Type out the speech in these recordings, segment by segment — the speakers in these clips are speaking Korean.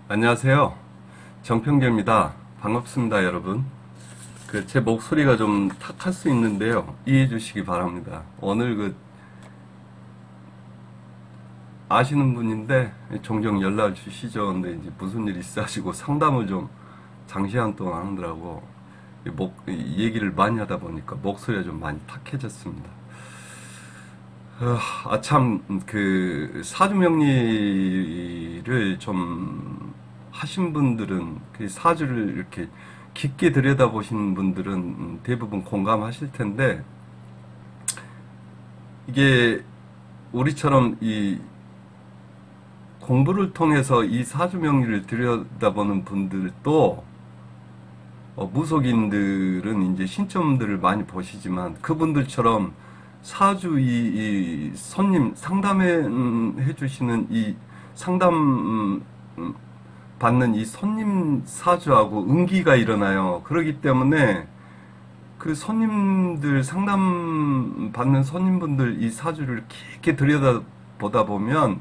안녕하세요. 정평재입니다. 반갑습니다, 여러분. 제 목소리가 좀 탁할 수 있는데요. 이해해 주시기 바랍니다. 오늘 아시는 분인데, 종종 연락을 주시죠. 근데 이제 무슨 일 있으시고 상담을 좀 장시간 동안 하느라고, 얘기를 많이 하다 보니까 목소리가 좀 많이 탁해졌습니다. 참, 사주명리를 좀 하신 분들은, 그 사주를 이렇게 깊게 들여다보신 분들은 대부분 공감하실 텐데, 이게 우리처럼 이 공부를 통해서 이 사주명리를 들여다보는 분들도, 무속인들은 이제 신점들을 많이 보시지만, 그분들처럼 사주 이 손님 상담해 주시는 이 상담 받는 이 손님 사주하고 응기가 일어나요. 그렇기 때문에 그 손님들 상담 받는 손님분들 이 사주를 깊게 들여다보다 보면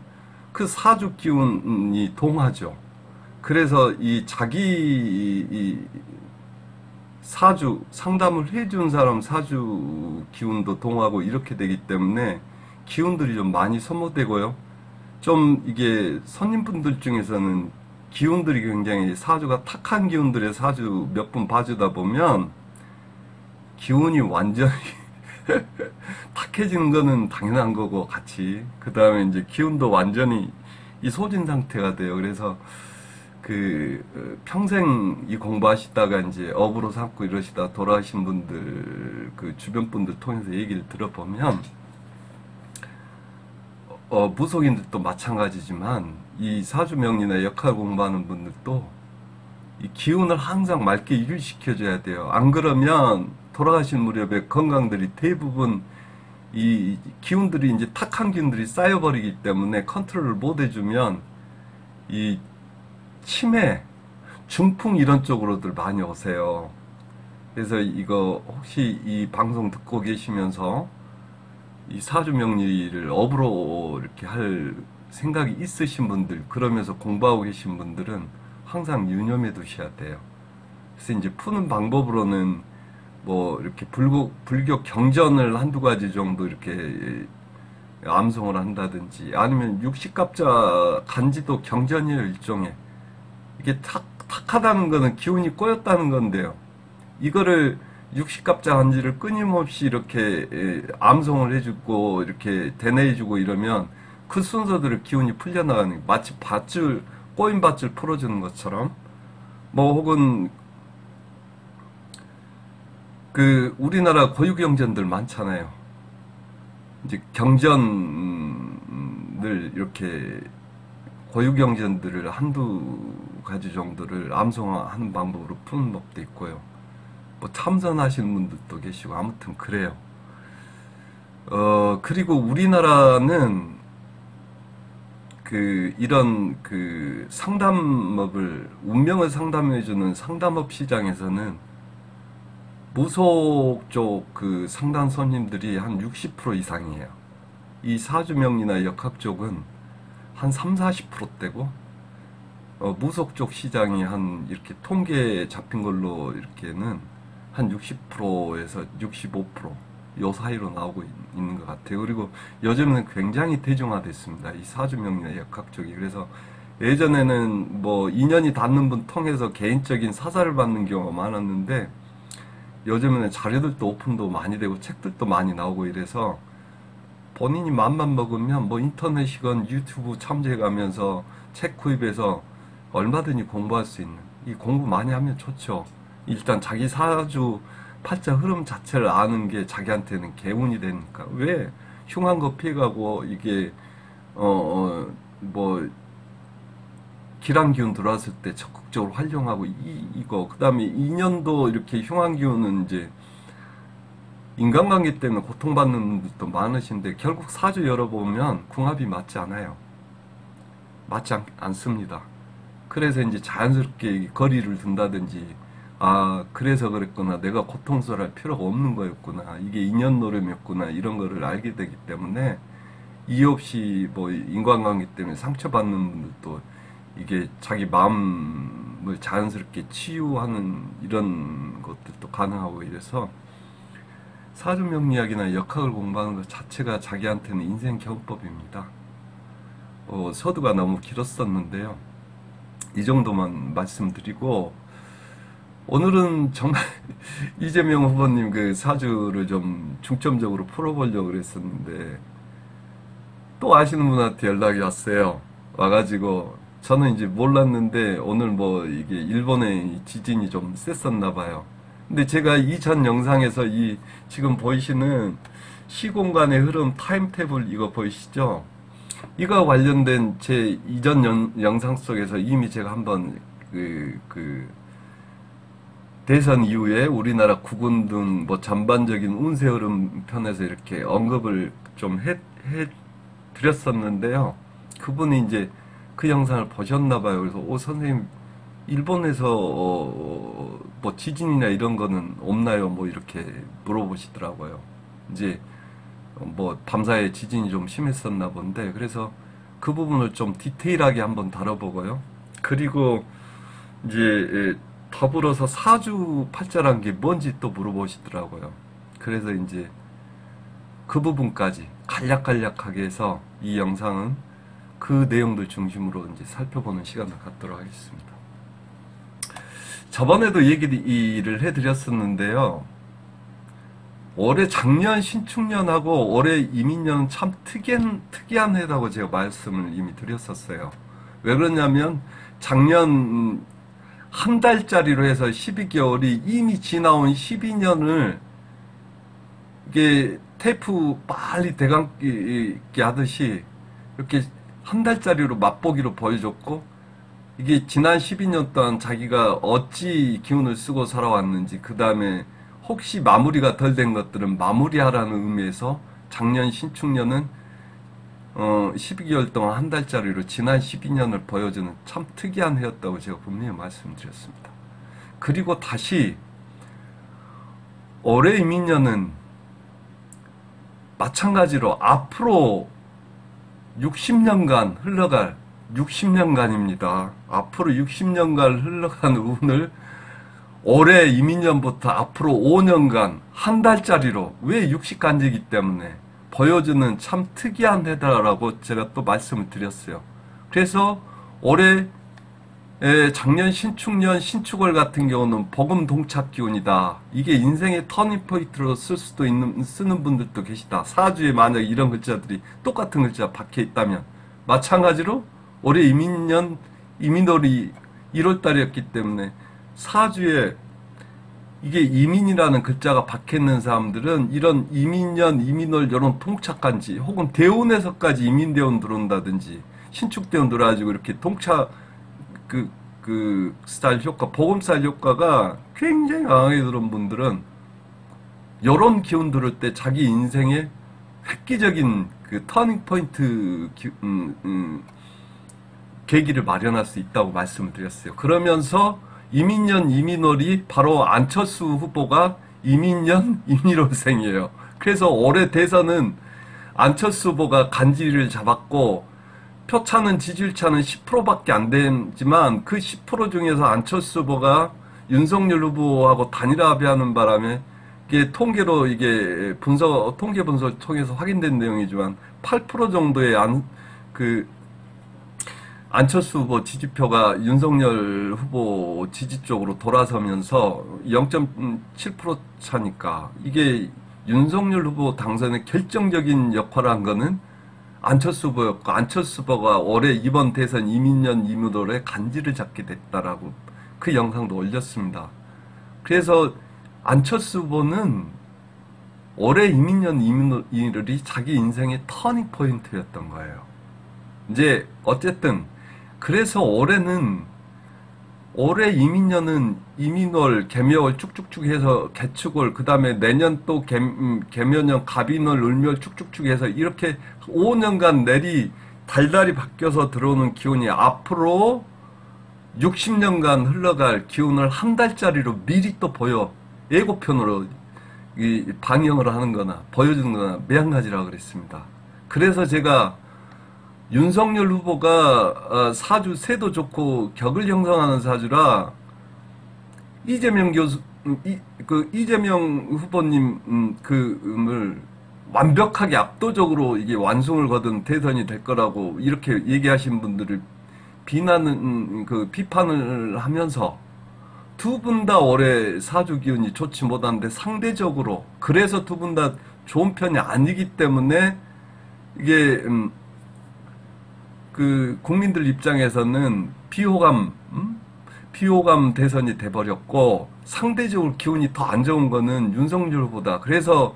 그 사주 기운이 동하죠. 그래서 이 자기 이 사주 상담을 해준 사람 사주 기운도 동하고 이렇게 되기 때문에 기운들이 좀 많이 소모되고요. 좀 이게 손님분들 중에서는 기운들이 굉장히 사주가 탁한 기운들의 사주 몇 분 봐주다 보면 기운이 완전히 탁해지는 거는 당연한 거고 같이 그 다음에 이제 기운도 완전히 이 소진 상태가 돼요. 그래서 평생 이 공부하시다가 이제 업으로 삼고 이러시다 돌아가신 분들 그 주변 분들 통해서 얘기를 들어보면 무속인들도 마찬가지지만 이 사주명리나 역할 공부하는 분들도 이 기운을 항상 맑게 유지시켜줘야 돼요. 안 그러면 돌아가신 무렵에 건강들이 대부분 이 기운들이 이제 탁한 기운들이 쌓여버리기 때문에 컨트롤을 못 해주면 이 치매, 중풍 이런 쪽으로들 많이 오세요. 그래서 이거 혹시 이 방송 듣고 계시면서 이 사주명리를 업으로 이렇게 할 생각이 있으신 분들, 그러면서 공부하고 계신 분들은 항상 유념해 두셔야 돼요. 그래서 이제 푸는 방법으로는 뭐 이렇게 불교 경전을 한두 가지 정도 이렇게 암송을 한다든지 아니면 육식갑자 간지도 경전이에요, 일종의. 이게 탁하다는 거는 기운이 꼬였다는 건데요. 이거를 육식갑자 간지를 끊임없이 이렇게 암송을 해주고 이렇게 대내해주고 이러면 그 순서대로 기운이 풀려나가는 거예요. 마치 밧줄 꼬인 밧줄 풀어주는 것처럼 뭐 혹은 우리나라 고유경전들 많잖아요. 이제 경전을 이렇게 고유경전들을 한두 가지 정도를 암송하는 방법으로 푸는 법도 있고요. 뭐 참선하시는 분들도 계시고 아무튼 그래요. 그리고 우리나라는 이런 상담업을 운명을 상담해주는 상담업 시장에서는 무속 쪽 상담 손님들이 한 60% 이상이에요. 이 사주명리나 역학 쪽은 한 3, 40%대고 무속 쪽 시장이 한 이렇게 통계 잡힌 걸로 이렇게는 한 60%에서 65%요 사이로 나오고 있는 것 같아요. 그리고 요즘은 굉장히 대중화됐습니다. 이 사주명리나 역학 쪽이. 그래서 예전에는 뭐 인연이 닿는 분 통해서 개인적인 사사를 받는 경우가 많았는데 요즘에는 자료들도 오픈도 많이 되고 책들도 많이 나오고 이래서 본인이 맘만 먹으면 뭐 인터넷이건 유튜브 참조해가면서 책 구입해서 얼마든지 공부할 수 있는, 이 공부 많이 하면 좋죠. 일단 자기 사주 팔자 흐름 자체를 아는 게 자기한테는 개운이 되니까. 왜 흉한 거 피해가고 이게 뭐 기란 기운 들어왔을 때 적극적으로 활용하고 이거 그다음에 2년도 이렇게 흉한 기운은 이제 인간관계 때문에 고통받는 분들도 많으신데 결국 사주 열어보면 궁합이 맞지 않아요. 맞지 않습니다. 그래서 이제 자연스럽게 거리를 둔다든지 그래서 그랬구나, 내가 고통스러울 필요가 없는 거였구나, 이게 인연 노름이었구나, 이런 거를 알게 되기 때문에 이유 없이 뭐 인간관계 때문에 상처받는 분들도 이게 자기 마음을 자연스럽게 치유하는 이런 것들도 가능하고 이래서 사주명리학이나 역학을 공부하는 것 자체가 자기한테는 인생 경법입니다. 서두가 너무 길었었는데요. 이 정도만 말씀드리고 오늘은 정말 이재명 후보님 그 사주를 좀 중점적으로 풀어보려고 그랬었는데 또 아시는 분한테 연락이 왔어요. 와가지고 저는 이제 몰랐는데 오늘 뭐 이게 일본의 지진이 좀 셌었나 봐요. 근데 제가 이전 영상에서 이 지금 보이시는 시공간의 흐름 타임테이블 이거 보이시죠? 이거 관련된 제 이전 영상 속에서 이미 제가 한번 대선 이후에 우리나라 국운 등 뭐 전반적인 운세 흐름 편에서 이렇게 언급을 좀 해 드렸었는데요. 그분이 이제 그 영상을 보셨나 봐요. 그래서 선생님 일본에서 뭐 지진이나 이런 거는 없나요? 뭐 이렇게 물어보시더라고요. 이제 뭐 밤사이에 지진이 좀 심했었나 본데 그래서 그 부분을 좀 디테일하게 한번 다뤄보고요. 그리고 이제 더불어서 사주 팔자란 게 뭔지 또 물어보시더라고요. 그래서 이제 그 부분까지 간략간략하게 해서 이 영상은 그 내용들 중심으로 이제 살펴보는 시간을 갖도록 하겠습니다. 저번에도 얘기를 해드렸었는데요. 올해 작년 신축년하고 올해 이민년은 참 특이한 해라고 제가 말씀을 이미 드렸었어요. 왜 그러냐면 작년 한 달짜리로 해서 12개월이 이미 지나온 12년을 이게 테이프 빨리 대감기 하듯이 이렇게 한 달짜리로 맛보기로 보여줬고 이게 지난 12년 동안 자기가 어찌 기운을 쓰고 살아왔는지 그 다음에 혹시 마무리가 덜 된 것들은 마무리하라는 의미에서 작년 신축년은 12개월 동안 한 달짜리로 지난 12년을 보여주는 참 특이한 해였다고 제가 분명히 말씀드렸습니다. 그리고 다시 올해 이민년은 마찬가지로 앞으로 60년간 흘러갈 60년간입니다. 앞으로 60년간 흘러간 운을 올해 이민년부터 앞으로 5년간 한 달짜리로 왜 60간지기 때문에 보여주는 참 특이한 해다라고 제가 또 말씀을 드렸어요. 그래서 올해 작년 신축년 신축월 같은 경우는 복음 동착 기운이다. 이게 인생의 터닝포인트로 쓰는 분들도 계시다. 사주에 만약 이런 글자들이 똑같은 글자 박혀 있다면 마찬가지로 올해 이민년 이민월이 1월달이었기 때문에 사주에 이게 이민이라는 글자가 박혀있는 사람들은 이런 이민년, 이민월 이런 통착간지 혹은 대운에서까지 이민대운 들어온다든지 신축대운 들어가지고 이렇게 통착 그 스타일 효과, 보금스타일 효과가 굉장히 강하게 들어온 분들은 이런 기운 들을 때 자기 인생의 획기적인 그 터닝포인트 계기를 마련할 수 있다고 말씀을 드렸어요. 그러면서 이민년, 이민월이 바로 안철수 후보가 이민년, 이민월생이에요. 그래서 올해 대선은 안철수 후보가 간지를 잡았고 표차는 지지율차는 10%밖에 안 되지만 그 10% 중에서 안철수 후보가 윤석열 후보하고 단일화합의하는 바람에 이게 통계로 이게 통계 분석을 통해서 확인된 내용이지만 8% 정도의 안철수 후보 지지표가 윤석열 후보 지지 쪽으로 돌아서면서 0.7% 차니까 이게 윤석열 후보 당선에 결정적인 역할을 한 거는 안철수 후보였고 안철수 후보가 올해 이번 대선 이민년 이민월에 간지를 잡게 됐다라고 그 영상도 올렸습니다. 그래서 안철수 후보는 올해 이민년 이민월이 자기 인생의 터닝 포인트였던 거예요. 이제 어쨌든 그래서 올해 이민년은 이민월, 개묘월 쭉쭉쭉 해서 개축월, 그 다음에 내년 또 개묘년, 갑인월, 을묘월 쭉쭉쭉 해서 이렇게 5년간 달달이 바뀌어서 들어오는 기운이 앞으로 60년간 흘러갈 기운을 한 달짜리로 미리 또 예고편으로 방영을 하는 거나 보여주는 거나 매한가지라고 그랬습니다. 그래서 제가 윤석열 후보가 사주 세도 좋고 격을 형성하는 사주라 이재명 교수 이재명 후보님 그을 완벽하게 압도적으로 이게 완승을 거둔 대선이 될 거라고 이렇게 얘기하신 분들을 비판을 하면서 두 분 다 올해 사주 기운이 좋지 못한데 상대적으로 그래서 두 분 다 좋은 편이 아니기 때문에 이게 그 국민들 입장에서는 비호감 대선이 돼버렸고 상대적으로 기운이 더 안 좋은 거는 윤석열 후보다. 그래서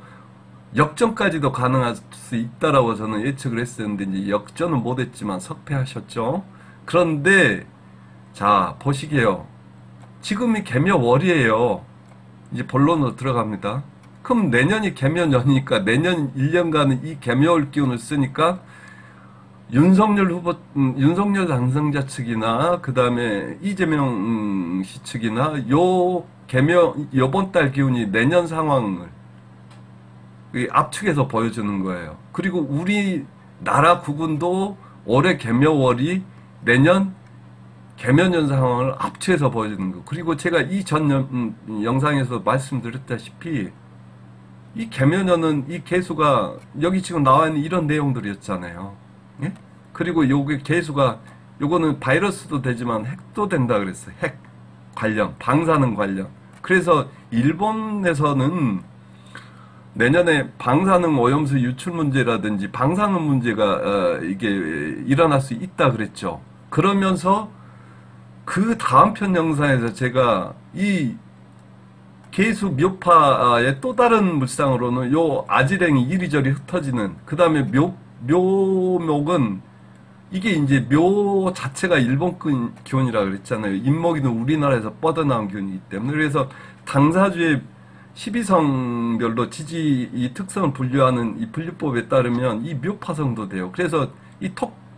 역전까지도 가능할 수 있다라고 저는 예측을 했었는데 이제 역전은 못했지만 석패하셨죠. 그런데 자 보시게요. 지금이 개묘월이에요. 이제 본론으로 들어갑니다. 그럼 내년이 개묘년이니까 내년 1년간은 이 개묘월 기운을 쓰니까 윤석열 후보, 윤석열 당선자 측이나 그 다음에 이재명 씨 측이나 요번 달 기운이 내년 상황을 압축해서 보여주는 거예요. 그리고 우리나라 국군도 올해 개묘월이 내년 개묘년 상황을 압축해서 보여주는 거. 그리고 제가 이 전 영상에서 말씀드렸다시피 이 개묘년은 이 개수가 여기 지금 나와 있는 이런 내용들이었잖아요. 예? 그리고 요게 개수가 요거는 바이러스도 되지만 핵도 된다 그랬어요. 핵 관련, 방사능 관련. 그래서 일본에서는 내년에 방사능 오염수 유출 문제라든지 방사능 문제가 이게 일어날 수 있다 그랬죠. 그러면서 그 다음 편 영상에서 제가 이 개수 묘파의 또 다른 물상으로는 요 아지랭이 이리저리 흩어지는 그 다음에 묘목은 이게 이제 묘 자체가 일본권 기운이라 그랬잖아요. 인목이는 우리나라에서 뻗어나온 기운이기 때문에. 그래서 당사주의 12성별로 지지 이 특성을 분류하는 이 분류법에 따르면 이 묘파성도 돼요. 그래서 이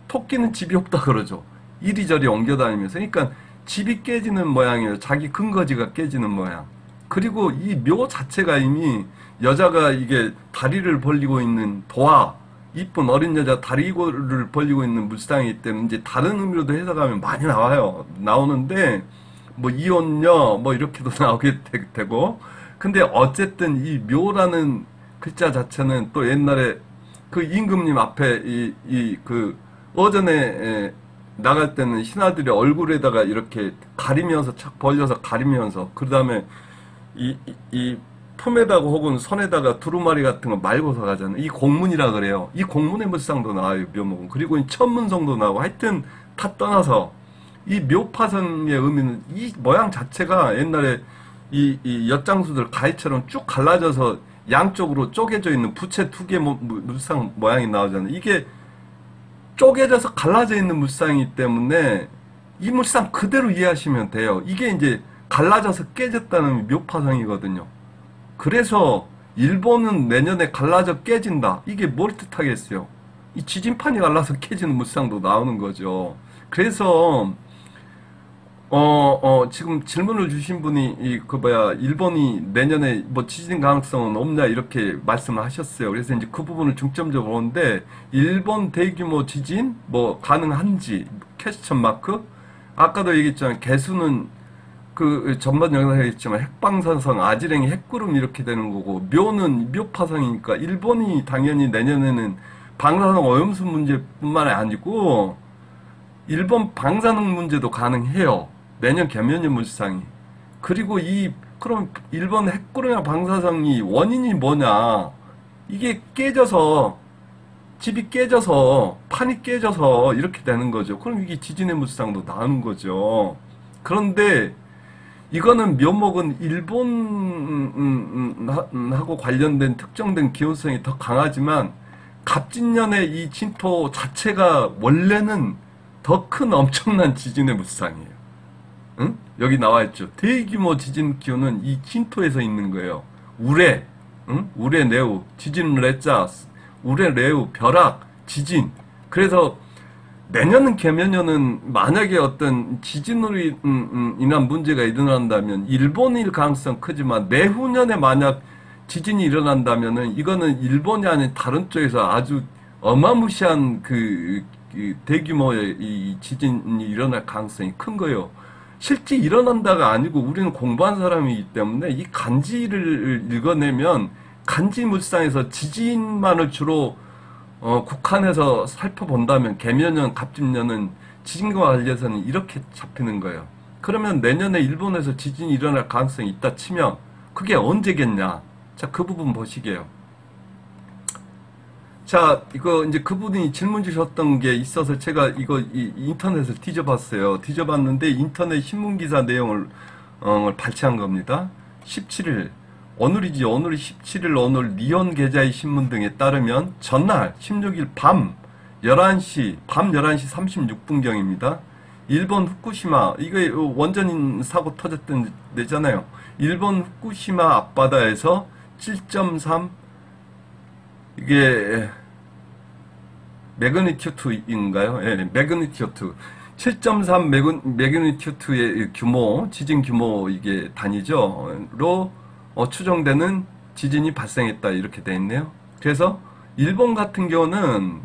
토끼는 집이 없다 그러죠. 이리저리 옮겨다니면서. 그러니까 집이 깨지는 모양이에요. 자기 근거지가 깨지는 모양. 그리고 이 묘 자체가 이미 여자가 이게 다리를 벌리고 있는 도화, 이쁜 어린 여자 다리를 벌리고 있는 물상이기 때문에 이제 다른 의미로도 해석하면 많이 나와요. 나오는데 뭐 이혼녀 뭐 이렇게도 나오게 되고. 근데 어쨌든 이 묘라는 글자 자체는 또 옛날에 그 임금님 앞에 그 어전에 나갈 때는 신하들이 얼굴에다가 이렇게 가리면서 착 벌려서 가리면서 그 다음에 이 품에다가 혹은 손에다가 두루마리 같은 거 말고서 가잖아요. 이 공문이라 그래요. 이 공문의 물상도 나와요. 묘목은. 그리고 이 천문성도 나오고 하여튼 다 떠나서 이 묘파성의 의미는 이 모양 자체가 옛날에 이 엿장수들 가위처럼 쭉 갈라져서 양쪽으로 쪼개져 있는 부채 두 개 물상 모양이 나오잖아요. 이게 쪼개져서 갈라져 있는 물상이기 때문에 이 물상 그대로 이해하시면 돼요. 이게 이제 갈라져서 깨졌다는 묘파성이거든요. 그래서 일본은 내년에 갈라져 깨진다. 이게 뭘 뜻하겠어요? 이 지진판이 갈라서 깨지는 물상도 나오는 거죠. 그래서 지금 질문을 주신 분이, 일본이 내년에 뭐 지진 가능성은 없냐, 이렇게 말씀을 하셨어요. 그래서 이제 그 부분을 중점적으로 보는데, 일본 대규모 지진, 뭐, 가능한지, 퀘스천 마크? 아까도 얘기했지만, 개수는 그 전번 영상에 했지만, 핵방사성, 아지랭이, 핵구름 이렇게 되는 거고, 묘는 묘파성이니까, 일본이 당연히 내년에는 방사성 오염수 문제뿐만 아니고, 일본 방사능 문제도 가능해요. 내년 개면년 물상이. 그리고 그럼 일본 핵구름이나 방사성이 원인이 뭐냐. 이게 깨져서, 집이 깨져서, 판이 깨져서 이렇게 되는 거죠. 그럼 이게 지진의 물상도 나오는 거죠. 그런데 이거는 묘목은 일본하고 관련된 특정된 기온성이 더 강하지만 갑진년의 이 진토 자체가 원래는 더 큰 엄청난 지진의 물상이에요. 응? 여기 나와 있죠. 대규모 지진 기운은 이 진토에서 있는 거예요. 우레, 응? 우레 레우, 지진 레자, 우레 레우, 벼락, 지진. 그래서 내년은 개면년은 만약에 어떤 지진으로 인한 문제가 일어난다면 일본일 가능성 크지만 내후년에 만약 지진이 일어난다면은 이거는 일본이 아닌 다른 쪽에서 아주 어마무시한 대규모의 이 지진이 일어날 가능성이 큰 거예요. 실제 일어난다가 아니고 우리는 공부한 사람이기 때문에 이 간지를 읽어내면 간지물상에서 지진만을 주로 국한해서 살펴본다면 개묘년, 갑진년은 지진과 관련해서는 이렇게 잡히는 거예요. 그러면 내년에 일본에서 지진이 일어날 가능성이 있다 치면 그게 언제겠냐? 자, 그 부분 보시게요. 자, 이거 이제 그분이 질문 주셨던 게 있어서 제가 이거 인터넷을 뒤져봤어요. 뒤져봤는데 인터넷 신문기사 내용을 발췌한 겁니다. 17일, 오늘이지, 오늘이 17일 오늘 니혼 계좌의 신문 등에 따르면 전날 16일 밤 11시 36분경입니다. 일본 후쿠시마, 이거 원전인 사고 터졌던 데잖아요. 일본 후쿠시마 앞바다에서 7.3 이게 매그니튜드인가요? 예, 매그니튜드 7.3 매그니튜드의 규모, 지진 규모 이게 단위죠.로 추정되는 지진이 발생했다 이렇게 돼 있네요. 그래서 일본 같은 경우는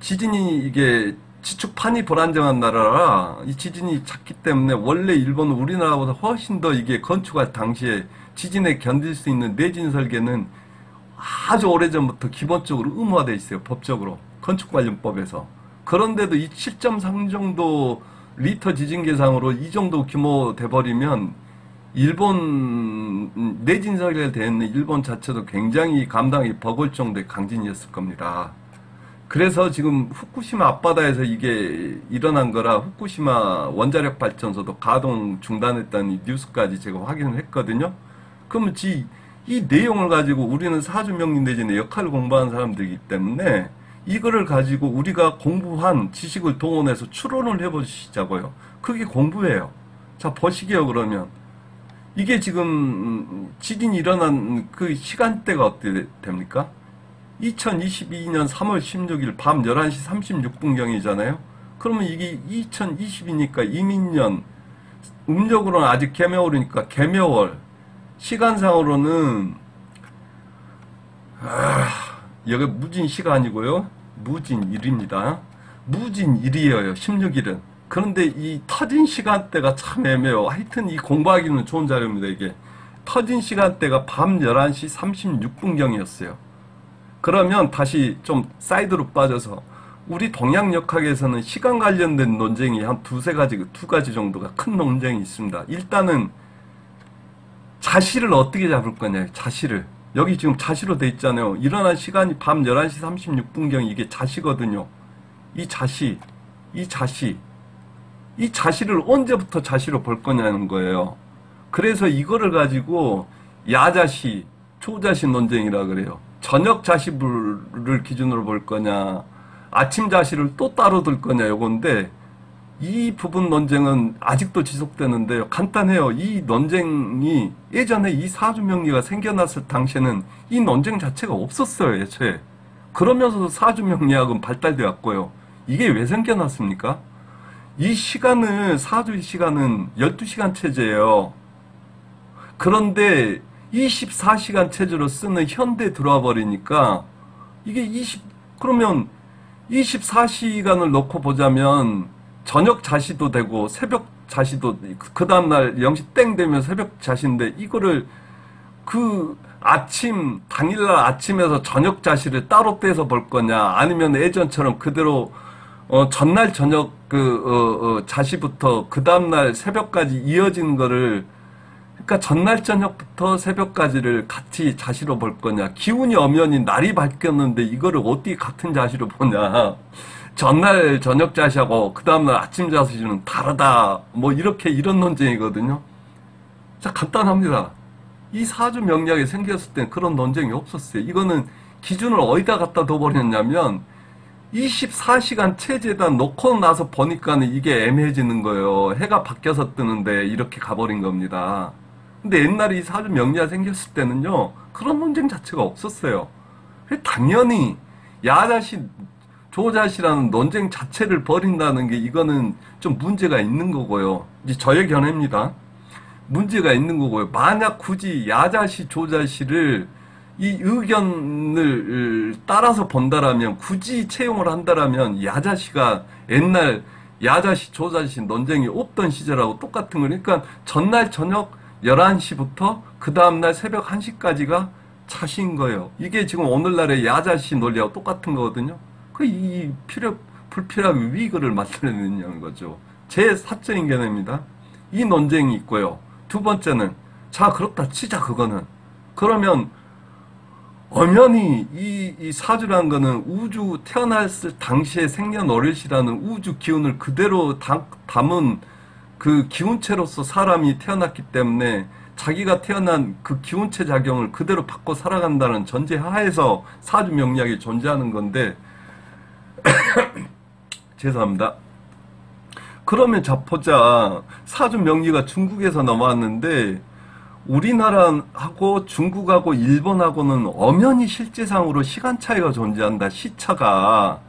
지진이 이게 지축판이 불안정한 나라라 이 지진이 작기 때문에 원래 일본은 우리나라보다 훨씬 더 이게 건축할 당시에 지진에 견딜 수 있는 내진 설계는 아주 오래전부터 기본적으로 의무화되어 있어요. 법적으로. 건축관련법에서. 그런데도 이 7.3 정도 리터 지진 계상으로 이 정도 규모 돼버리면 일본 내진 설계가 되어 있는 일본 자체도 굉장히 감당이 버거울 정도의 강진이었을 겁니다. 그래서 지금 후쿠시마 앞바다에서 이게 일어난 거라 후쿠시마 원자력 발전소도 가동 중단했다는 뉴스까지 제가 확인을 했거든요. 그러면 이 내용을 가지고 우리는 사주명리 내지는 역할을 공부하는 사람들이기 때문에 이거를 가지고 우리가 공부한 지식을 동원해서 추론을 해보시자고요. 그게 공부예요. 자, 보시게요, 그러면. 이게 지금 지진이 일어난 그 시간대가 어떻게 됩니까? 2022년 3월 16일 밤 11시 36분경이잖아요. 그러면 이게 2020이니까 이민년, 음력으로는 아직 개묘월이니까 개묘월, 시간상으로는 여기 무진시간이고요. 무진일입니다. 무진일이에요. 16일은. 그런데 이 터진 시간대가 참 애매해요. 하여튼 이 공부하기는 좋은 자료입니다. 이게 터진 시간대가 밤 11시 36분경이었어요. 그러면 다시 좀 사이드로 빠져서 우리 동양역학에서는 시간 관련된 논쟁이 한 두 가지 정도가 큰 논쟁이 있습니다. 일단은 자시를 어떻게 잡을 거냐, 자시를. 여기 지금 자시로 돼 있잖아요. 일어난 시간이 밤 11시 36분경 이게 자시거든요. 이 자시를 언제부터 자시로 볼 거냐는 거예요. 그래서 이거를 가지고 야자시, 초자시 논쟁이라 그래요. 저녁 자시를 기준으로 볼 거냐, 아침 자시를 또 따로 들 거냐, 요건데, 이 부분 논쟁은 아직도 지속되는데요. 간단해요. 이 논쟁이 예전에 이 사주명리가 생겨났을 당시에는 이 논쟁 자체가 없었어요, 애초에. 그러면서도 사주명리학은 발달되었고요. 이게 왜 생겨났습니까? 이 시간을, 사주의 시간은 12시간 체제예요. 그런데 24시간 체제로 쓰는 현대 들어와 버리니까 이게 그러면 24시간을 놓고 보자면 저녁 자시도 되고 새벽 자시도 그 다음날 0시 땡 되면 새벽 자시인데 이거를 그 아침 당일날 아침에서 저녁 자시를 따로 떼서 볼 거냐 아니면 예전처럼 그대로 전날 저녁 자시부터 그 다음날 새벽까지 이어진 거를 그러니까 전날 저녁부터 새벽까지를 같이 자시로 볼 거냐 기운이 엄연히 날이 밝혔는데 이거를 어떻게 같은 자시로 보냐 전날 저녁 자시하고 그 다음날 아침 자시는 다르다 뭐 이런 논쟁이거든요. 자 간단합니다. 이 사주 명리학이 생겼을 땐 그런 논쟁이 없었어요. 이거는 기준을 어디다 갖다 둬버렸냐면 24시간 체제에다 놓고 나서 보니까는 이게 애매해지는 거예요. 해가 바뀌어서 뜨는데 이렇게 가버린 겁니다. 근데 옛날에 이 사주 명리학 생겼을 때는요 그런 논쟁 자체가 없었어요. 당연히 야자시 조자시라는 논쟁 자체를 버린다는 게 이거는 좀 문제가 있는 거고요. 이제 저의 견해입니다. 문제가 있는 거고요. 만약 굳이 야자시 조자시를 이 의견을 따라서 본다라면, 굳이 채용을 한다라면 야자시가 옛날 야자시 조자시 논쟁이 없던 시절하고 똑같은 거니까 전날 저녁 11시부터 그 다음날 새벽 1시까지가 자시인 거예요. 이게 지금 오늘날의 야자시 논리하고 똑같은 거거든요. 이 불필요하게 위기를 만들어내는 거죠. 제 사적인 견해입니다. 이 논쟁이 있고요. 두 번째는, 자, 그렇다 치자, 그거는. 그러면 엄연히 이 사주라는 거는 우주 태어났을 당시에 생년월일시라는 우주 기운을 그대로 담은 그 기운체로서 사람이 태어났기 때문에 자기가 태어난 그 기운체 작용을 그대로 받고 살아간다는 전제 하에서 사주 명리학이 존재하는 건데 죄송합니다. 그러면 자 보자. 사주 명리가 중국에서 넘어왔는데 우리나라하고 중국하고 일본하고는 엄연히 실제상으로 시간 차이가 존재한다. 시차가.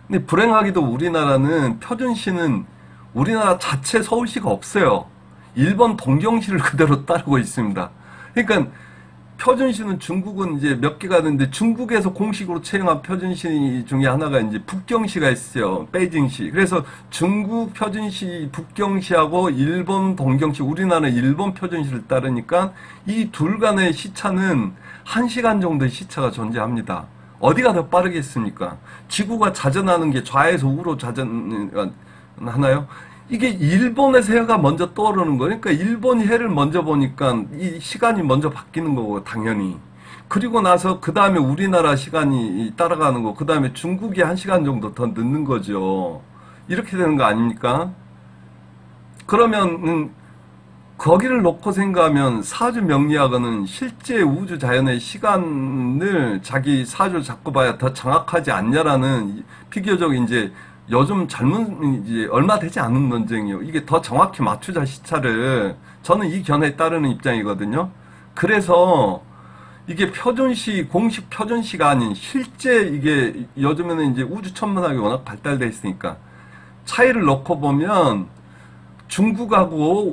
근데 불행하게도 우리나라는 표준시는 우리나라 자체 서울시가 없어요. 일본 동경시를 그대로 따르고 있습니다. 그러니까 표준시는 중국은 이제 몇 개가 있는데 중국에서 공식으로 채용한 표준시 중에 하나가 이제 북경시가 있어요. 베이징시. 그래서 중국 표준시 북경시하고 일본 동경시, 우리나라는 일본 표준시를 따르니까 이 둘 간의 시차는 1시간 정도의 시차가 존재합니다. 어디가 더 빠르겠습니까? 지구가 자전하는 게 좌에서 우로 자전하나요? 이게 일본에서 해가 먼저 떠오르는 거니까 일본이 해를 먼저 보니까 이 시간이 먼저 바뀌는 거고 당연히. 그리고 나서 그 다음에 우리나라 시간이 따라가는 거, 그 다음에 중국이 1시간 정도 더 늦는 거죠. 이렇게 되는 거 아닙니까? 그러면 거기를 놓고 생각하면 사주 명리학은 실제 우주 자연의 시간을 자기 사주를 잡고 봐야 더 정확하지 않냐라는 비교적 이제 요즘 젊은 이제 얼마 되지 않은 논쟁이요. 이게 더 정확히 맞추자 시차를. 저는 이 견해에 따르는 입장이거든요. 그래서 이게 표준시, 공식 표준시가 아닌 실제 이게 요즘에는 이제 우주 천문학이 워낙 발달돼 있으니까 차이를 놓고 보면 중국하고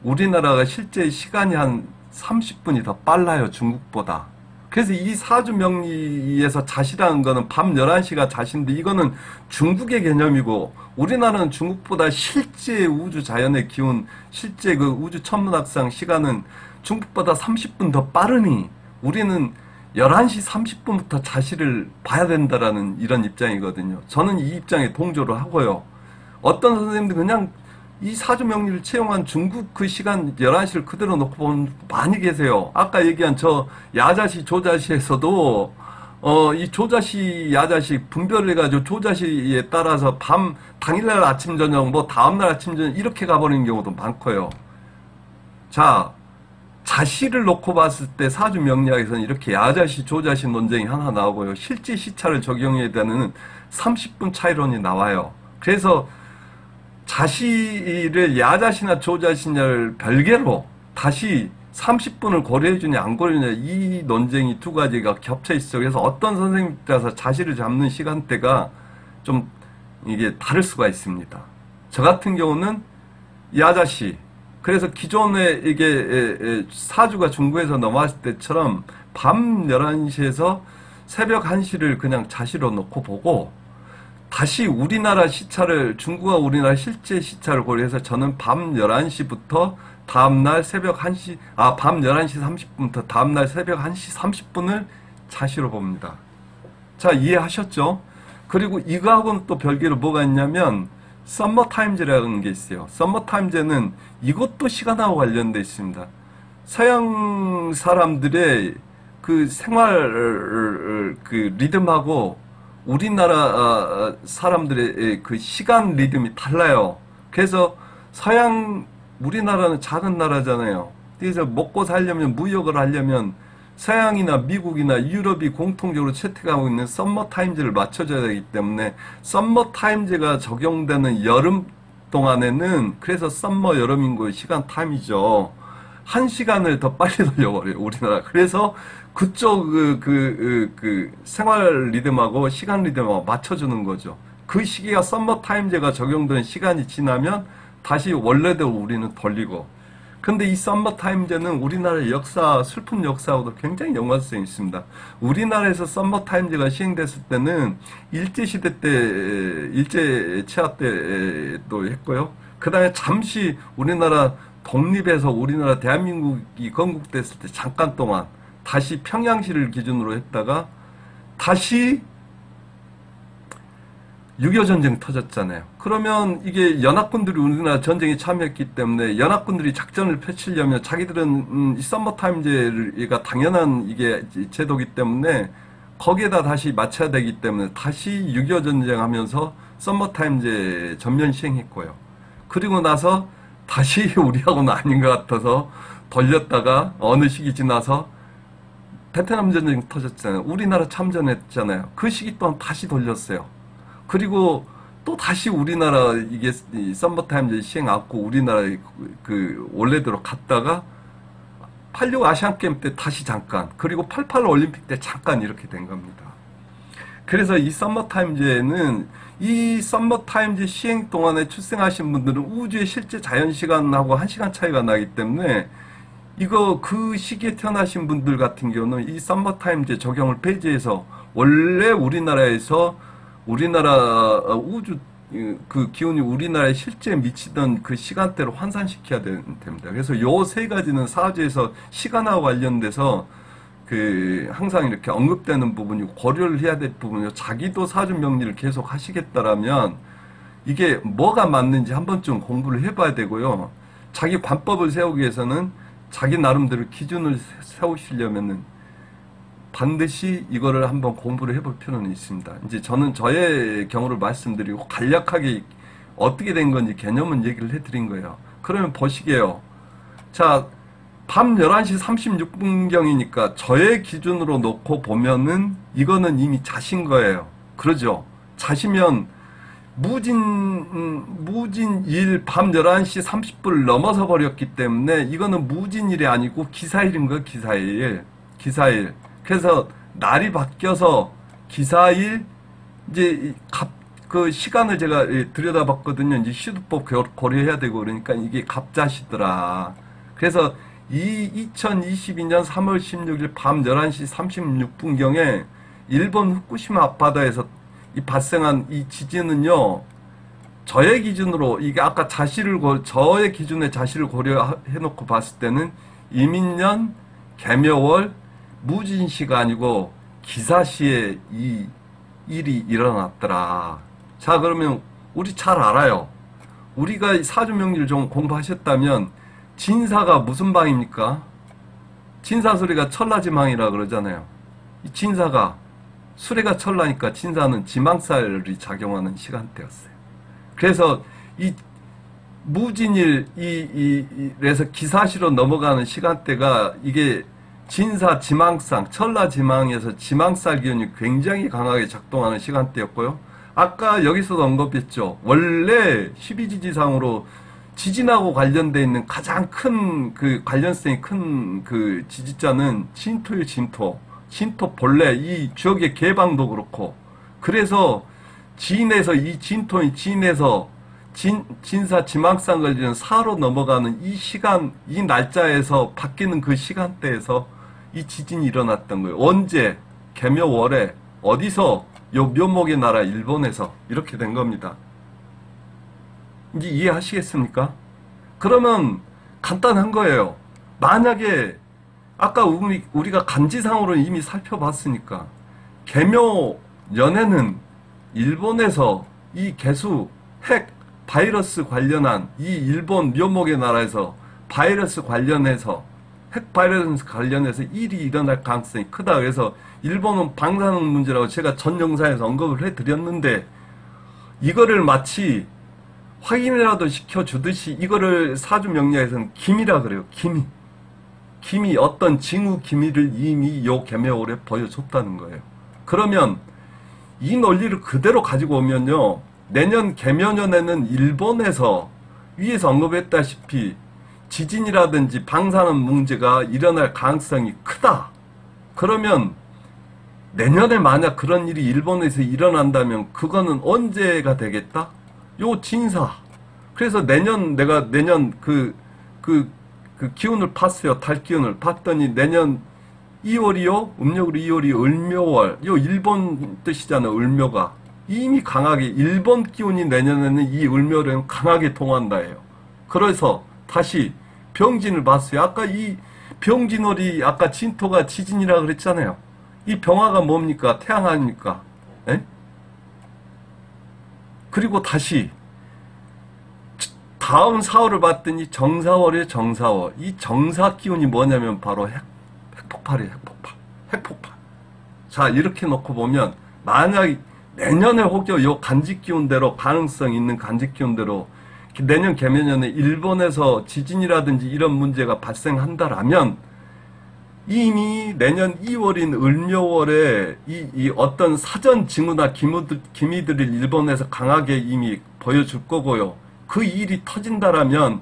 우리나라가 실제 시간이 한 30분이 더 빨라요. 중국보다. 그래서 이 사주 명리에서 자시라는 거는 밤 11시가 자시인데 이거는 중국의 개념이고 우리나라는 중국보다 실제 우주 자연의 기운, 실제 그 우주 천문학상 시간은 중국보다 30분 더 빠르니 우리는 11시 30분부터 자시를 봐야 된다라는 이런 입장이거든요. 저는 이 입장에 동조를 하고요. 어떤 선생님들 그냥 이 사주 명리를 채용한 중국 그 시간 11시를 그대로 놓고 보는 많이 계세요. 아까 얘기한 저 야자시 조자시에서도 이 조자시 야자시 분별을 해가지고 조자시에 따라서 밤 당일날 아침 저녁 뭐 다음날 아침 저녁 이렇게 가버리는 경우도 많고요. 자, 자시를 놓고 봤을 때 사주 명리학에서는 이렇게 야자시 조자시 논쟁이 하나 나오고요. 실제 시차를 적용해야 되는 30분 차이론이 나와요. 그래서 자시를 야자시나 조자시냐를 별개로 다시 30분을 고려해주냐 안 고려해주냐 이 논쟁이 두 가지가 겹쳐 있어. 그래서 어떤 선생님 따라서 자시를 잡는 시간대가 좀 이게 다를 수가 있습니다. 저 같은 경우는 야자시. 그래서 기존에 이게 사주가 중국에서 넘어왔을 때처럼 밤 11시에서 새벽 1시를 그냥 자시로 놓고 보고 다시 우리나라 시차를 중국과 우리나라 실제 시차를 고려해서 저는 밤 11시부터 다음날 새벽 1시 밤 11시 30분부터 다음날 새벽 1시 30분을 자시로 봅니다. 자, 이해하셨죠? 그리고 이거하고는 또 별개로 뭐가 있냐면 썸머타임즈라는 게 있어요. 썸머타임즈는 이것도 시간하고 관련되어 있습니다. 서양 사람들의 그 생활 그 리듬하고 우리나라 사람들의 그 시간 리듬이 달라요. 그래서 우리나라는 작은 나라잖아요. 그래서 먹고 살려면 무역을 하려면 서양이나 미국이나 유럽이 공통적으로 채택하고 있는 썸머 타임즈를 맞춰줘야 되기 때문에 썸머 타임즈가 적용되는 여름 동안에는 그래서 썸머 여름인고 시간 타임이죠. 1시간을 더 빨리 돌려버려요, 우리나라. 그래서 그쪽 그 생활 리듬하고 시간 리듬하고 맞춰주는 거죠. 그 시기가 썸머 타임제가 적용된 시간이 지나면 다시 원래대로 우리는 돌리고. 근데 이 썸머타임즈는 우리나라의 역사, 슬픈 역사하고도 굉장히 연관성이 있습니다. 우리나라에서 썸머타임즈가 시행됐을 때는 일제시대 때, 일제치하 때도 했고요. 그 다음에 잠시 우리나라 독립해서 우리나라 대한민국이 건국됐을 때 잠깐 동안 다시 평양시를 기준으로 했다가 다시 6.25 전쟁 터졌잖아요. 그러면 이게 연합군들이 우리나라 전쟁에 참여했기 때문에 연합군들이 작전을 펼치려면 자기들은 이 썸머타임제가 당연한 이게 제도기 때문에 거기에다 다시 맞춰야 되기 때문에 다시 6.25 전쟁 하면서 썸머타임제 전면 시행했고요. 그리고 나서 다시 우리하고는 아닌 것 같아서 돌렸다가 어느 시기 지나서 베트남 전쟁 터졌잖아요. 우리나라 참전했잖아요. 그 시기 동안 다시 돌렸어요. 그리고 또 다시 우리나라 이게 썸머타임즈 시행하고 우리나라 그 원래대로 갔다가 86 아시안게임 때 다시 잠깐, 그리고 88 올림픽 때 잠깐 이렇게 된 겁니다. 그래서 이 썸머타임즈에는 이 썸머타임즈 시행 동안에 출생하신 분들은 우주의 실제 자연시간하고 1시간 차이가 나기 때문에 이거 그 시기에 태어나신 분들 같은 경우는 이 썸머타임즈 적용을 폐지해서 원래 우리나라에서 우리나라 우주 그 기온이 우리나라에 실제 미치던 그 시간대로 환산시켜야 됩니다. 그래서 요 세 가지는 사주에서 시간하고 관련돼서 그 항상 이렇게 언급되는 부분이 고려를 해야 될 부분이요. 자기도 사주 명리를 계속 하시겠다라면 이게 뭐가 맞는지 한 번쯤 공부를 해봐야 되고요. 자기 관법을 세우기 위해서는 자기 나름대로 기준을 세우시려면은 반드시 이거를 한번 공부를 해볼 필요는 있습니다. 이제 저는 저의 경우를 말씀드리고 간략하게 어떻게 된 건지 개념은 얘기를 해드린 거예요. 그러면 보시게요. 자, 밤 11시 36분경이니까 저의 기준으로 놓고 보면은 이거는 이미 자신 거예요. 그러죠? 자시면 무진일 밤 11시 30분을 넘어서 버렸기 때문에 이거는 무진일이 아니고 기사일인 거예요. 기사일. 기사일. 그래서 날이 바뀌어서 기사일 이제 그 시간을 제가 들여다봤거든요. 이제 시두법 고려해야 되고 그러니까 이게 갑자시더라. 그래서 이 2022년 3월 16일 밤 11시 36분경에 일본 후쿠시마 앞바다에서 이 발생한 이 지진은요. 저의 기준으로 이게 아까 저의 기준에 자시를 고려해 놓고 봤을 때는 이민년 개묘월 무진시가 아니고 기사시에 이 일이 일어났더라. 자, 그러면 우리 잘 알아요. 우리가 사주명리를 좀 공부하셨다면 진사가 무슨 방입니까? 진사수리가 천라지망이라 그러잖아요. 이 진사가 수레가 천라니까 진사는 지망살이 작용하는 시간대였어요. 그래서 이 무진일 이래서 기사시로 넘어가는 시간대가 이게 진사 지망상, 천라 지망에서 지망살 기운이 굉장히 강하게 작동하는 시간대였고요. 아까 여기서도 언급했죠. 원래 12지지상으로 지진하고 관련되어 있는 가장 큰 그 관련성이 큰 그 지지자는 진토예요, 진토. 진토 본래 이 지역의 개방도 그렇고. 그래서 진에서 이 진토인 진에서 진사 지망상 걸리는 사로 넘어가는 이 시간, 이 날짜에서 바뀌는 그 시간대에서 이 지진이 일어났던 거예요. 언제? 개묘월에 어디서? 요 묘목의 나라 일본에서 이렇게 된 겁니다. 이제 이해하시겠습니까? 그러면 간단한 거예요. 만약에 아까 우리가 간지상으로 이미 살펴봤으니까 개묘년에는 일본에서 이 개수, 핵, 바이러스 관련한 이 일본 묘목의 나라에서 바이러스 관련해서 핵 바이러스 관련해서 일이 일어날 가능성이 크다. 그래서 일본은 방사능 문제라고 제가 전 영상에서 언급을 해드렸는데 이거를 마치 확인이라도 시켜주듯이 이거를 사주명리에서는 기미라 그래요. 기미 어떤 징후 기미를 이미 요 개묘월에 보여줬다는 거예요. 그러면 이 논리를 그대로 가지고 오면요. 내년 개묘년에는 일본에서 위에서 언급했다시피 지진이라든지 방사능 문제가 일어날 가능성이 크다. 그러면 내년에 만약 그런 일이 일본에서 일어난다면 그거는 언제가 되겠다? 요 진사. 그래서 내년 그 기운을 팠어요. 달 기운을 팠더니 내년 2월이요? 음력으로 2월이 을묘월. 요 일본 뜻이잖아요. 을묘가. 이미 강하게 일본 기운이 내년에는 이 을묘를 강하게 통한다예요. 그래서 다시 병진을 봤어요. 아까 이 병진월이 아까 진토가 지진이라 그랬잖아요. 이 병화가 뭡니까? 태양 아닙니까? 에? 그리고 다시 다음 4월을 봤더니 정사월이에요. 정사월. 이 정사 기운이 뭐냐면 바로 핵폭발이에요. 핵폭발. 자, 이렇게 놓고 보면 만약 내년에 혹여 요 간직 기운대로 가능성 있는 간직 기운대로 내년 개면년에 일본에서 지진이라든지 이런 문제가 발생한다라면 이미 내년 2월인 을묘월에 이 어떤 사전 징후나 기미들을 일본에서 강하게 이미 보여줄 거고요. 그 일이 터진다라면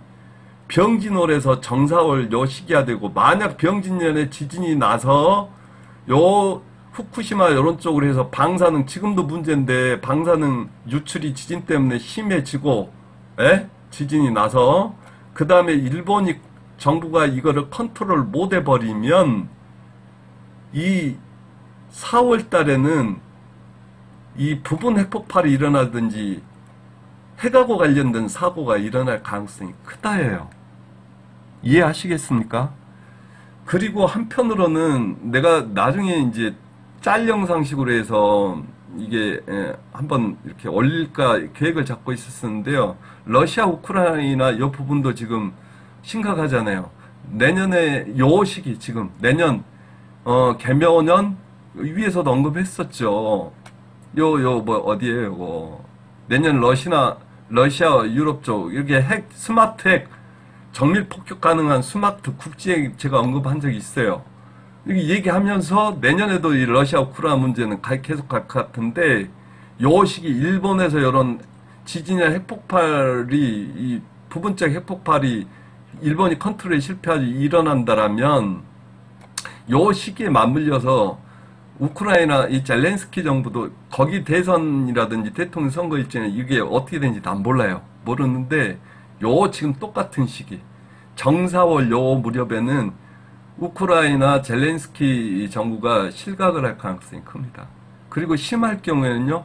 병진월에서 정사월 요 시기가 되고 만약 병진년에 지진이 나서 요 후쿠시마 이런 쪽으로 해서 방사능 지금도 문제인데 방사능 유출이 지진 때문에 심해지고 지진이 나서 그 다음에 일본이 정부가 이거를 컨트롤 못 해버리면 이 4월 달에는 이 부분 핵폭발이 일어나든지 핵하고 관련된 사고가 일어날 가능성이 크다예요. 이해하시겠습니까? 그리고 한편으로는 내가 나중에 이제 짤 영상식으로 해서 이게 한번 이렇게 올릴까 계획을 잡고 있었는데요. 러시아 우크라이나 이 부분도 지금 심각하잖아요. 내년에 요 시기 지금 내년 개묘년 위에서도 언급했었죠. 뭐 어디에요? 요거 내년 러시아 유럽 쪽 이렇게 스마트 핵 정밀 폭격 가능한 스마트 국지핵 제가 언급한 적이 있어요. 얘기하면서 내년에도 이 러시아 우크라이나 문제는 계속 갈 것 같은데 요 시기 일본에서 이런 지진이나 핵폭발이 이 부분적 핵폭발이 일본이 컨트롤에 실패하지 일어난다라면 요 시기에 맞물려서 우크라이나 이 젤렌스키 정부도 거기 대선이라든지 대통령 선거 일정에 이게 어떻게 되는지 난 몰라요. 모르는데 요 지금 똑같은 시기 정사월 요 무렵에는 우크라이나 젤렌스키 정부가 실각을 할 가능성이 큽니다. 그리고 심할 경우에는요,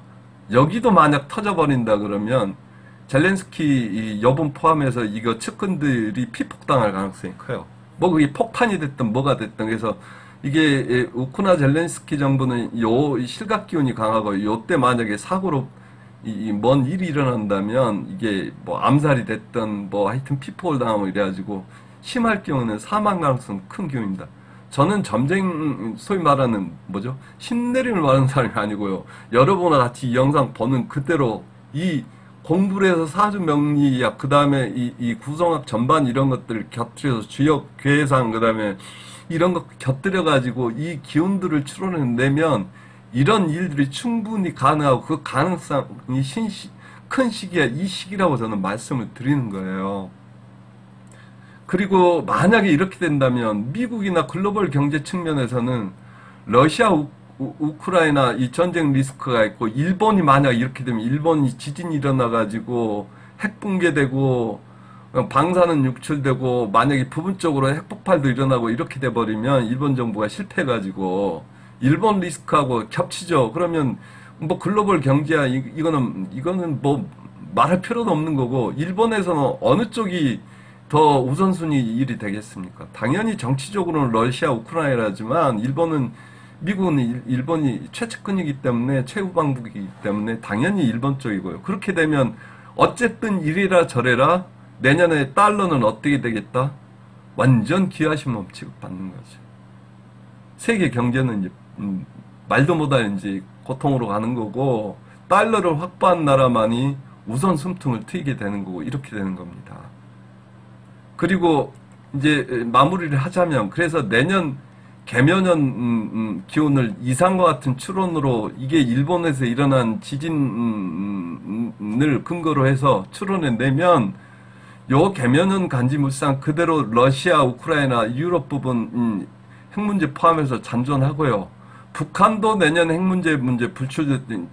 여기도 만약 터져버린다 그러면 젤렌스키 여분 포함해서 이거 측근들이 피폭당할 가능성이 커요. 뭐 그게 폭탄이 됐든 뭐가 됐든 그래서 이게 우크라이나 젤렌스키 정부는 요 실각 기운이 강하고 요때 만약에 사고로 뭔 일이 일어난다면 이게 뭐 암살이 됐든 뭐 하여튼 피폭을 당하고 이래가지고 심할 경우는 사망 가능성 큰 기운입니다. 저는 전쟁 소위 말하는 뭐죠? 신내림을 말하는 사람이 아니고요. 여러분과 같이 이 영상 보는 그대로 이 공부를 해서 사주명리학 그 다음에 이 구성학 전반 이런 것들을 곁들여서 주역 괴상 그 다음에 이런 것 곁들여 가지고 이 기운들을 추론해내면 이런 일들이 충분히 가능하고 그 가능성이 큰 시기야 이 시기라고 저는 말씀을 드리는 거예요. 그리고 만약에 이렇게 된다면 미국이나 글로벌 경제 측면에서는 러시아 우크라이나 이 전쟁 리스크가 있고 일본이 만약 이렇게 되면 일본이 지진이 일어나가지고 핵 붕괴되고 방사능 유출되고 만약에 부분적으로 핵폭발도 일어나고 이렇게 돼버리면 일본 정부가 실패해가지고 일본 리스크하고 겹치죠. 그러면 뭐 글로벌 경제야 이거는 뭐 말할 필요도 없는 거고 일본에서는 어느 쪽이 더 우선순위 일이 되겠습니까? 당연히 정치적으로는 러시아 우크라이나지만 미국은 일본이 최측근이기 때문에 최후방국이기 때문에 당연히 일본 쪽이고요. 그렇게 되면 어쨌든 이래라 저래라 내년에 달러는 어떻게 되겠다? 완전 기아신몸 취급받는 거죠. 세계 경제는 이제 말도 못할 이제 고통으로 가는 거고 달러를 확보한 나라만이 우선 숨통을 트이게 되는 거고 이렇게 되는 겁니다. 그리고 이제 마무리를 하자면 그래서 내년 개묘년 기온을 이상과 같은 추론으로 이게 일본에서 일어난 지진을 근거로 해서 추론해내면 요 개묘년 간지물상 그대로 러시아, 우크라이나, 유럽 부분 핵 문제 포함해서 잔존하고요. 북한도 내년 핵 문제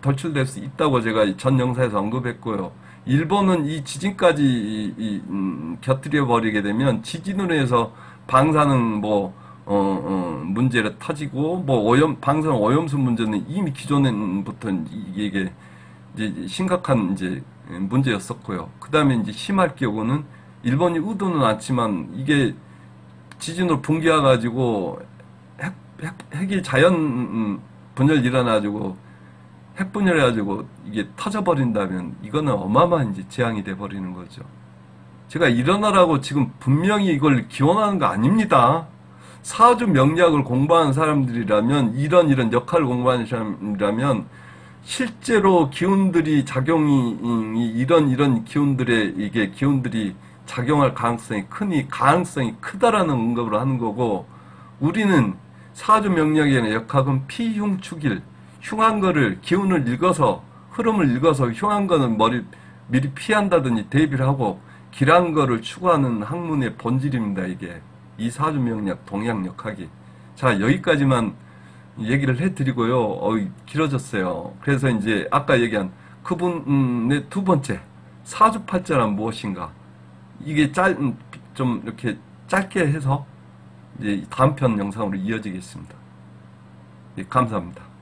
돌출될 수 있다고 제가 전 영상에서 언급했고요. 일본은 이 지진까지 곁들여 버리게 되면 지진으로 해서 방사능 문제가 터지고 방사능 오염수 문제는 이미 기존부터 이게 이제 심각한 이제 문제였었고요. 그 다음에 이제 심할 경우는 일본이 의도는 않지만 이게 지진으로 붕괴해가지고 핵이 자연 분열 일어나가지고 핵분열해가지고 이게 터져버린다면 이거는 어마어마한 이제 재앙이 돼버리는 거죠. 제가 일어나라고 지금 분명히 이걸 기원하는 거 아닙니다. 사주 명리학을 공부하는 사람들이라면 이런 역할을 공부하는 사람이라면 실제로 기운들이 작용이 이런 기운들의 이게 기운들이 작용할 가능성이 크니 가능성이 크다라는 언급을 하는 거고 우리는 사주 명리학의 역학은 피흉축일 흉한 거를 기운을 읽어서 흐름을 읽어서 흉한 거는 미리 피한다든지 대비를 하고 길한 거를 추구하는 학문의 본질입니다. 이게 이 사주 명리학 동양 역학이. 자 여기까지만 얘기를 해드리고요. 길어졌어요. 그래서 이제 아까 얘기한 그분의 두 번째 사주팔자란 무엇인가 이게 좀 이렇게 짧게 해서 이제 다음 편 영상으로 이어지겠습니다. 예, 감사합니다.